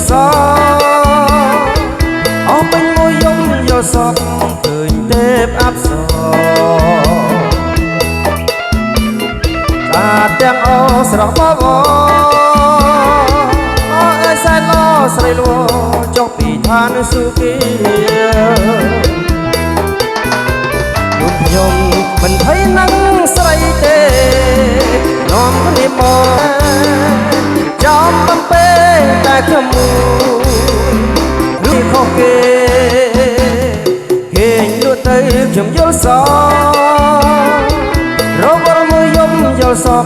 សអស់ពេញមួយយំយល់សពឃើញទេពអប្សរតាទាំងអស្រស់បវរអើយសែនល្អស្រីលួចុះពីឋានសុគីលោកខ្ញុំមិនភ័យនឹងស្រីទេនាំគ្នាមកចំបំពេតែខ្ញុំឬខុសគេគេលួចទៅខ្ញុំយល់សរវល់មួយយំយល់សព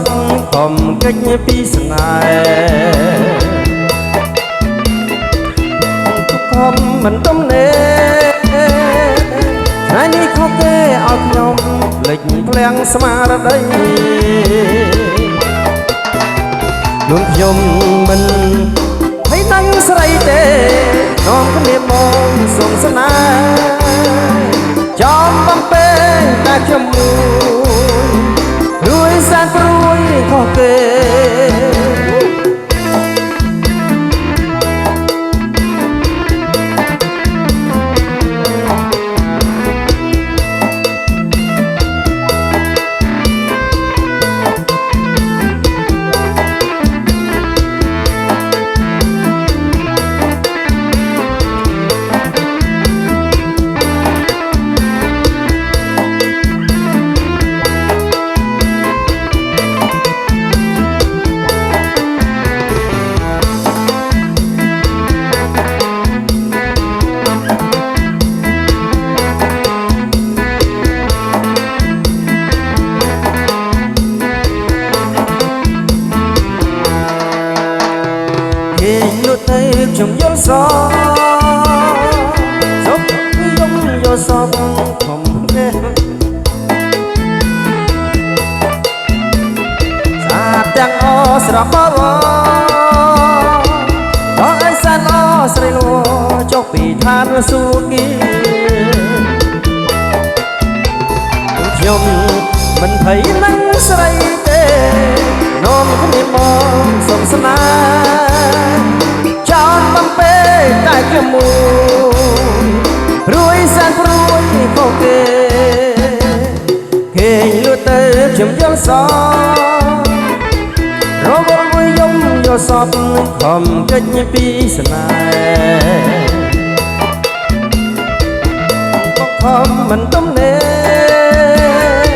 ខំកិច្ចពីស្នេហ៍ខំមិនទំនេរថ្ងៃនេះខុសគេឲ្យខ្ញុំភ្លេចភ្លាំងស្មារតីលោកខ្ញុំមិនឲ្យនឹងស្រីទេនាំគ្នាមកសងស្នេហ៍ចំបំពេតែខ្ញុំរួយសានព្រួយខុសគេខ្ញុំយល់សសុខយំយល់សខំគេសាទាំងអស្រស់បវរអើយសែនល្អស្រីលួចុះពីឋានសុគីខ្ញុំមិនភ័យនឹងស្រីទេនាំគ្នាមកសុំស្នេហ៍ចោលបំពេតែខ្ញុំមួយរួយសានព្រួយខុសគេគេលួចទៅខ្ញុំយល់សរវល់មួយយំយល់សពខំកិច្ចពីស្នេហ៍ខំមិនទំនេរ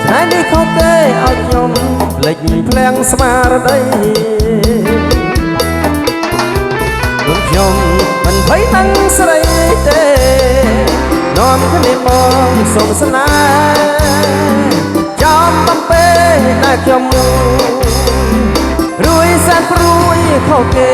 ថ្ងៃនេះខុសគេឲ្យខ្ញុំភ្លេចភ្លាំងស្មារតីខ្ញុំមិនភ័យនឹងស្រីទេនាំគ្នាមកសុំស្នេហ៍ចំបំពេតែខ្ញុំរួយសានព្រួយខុសគេ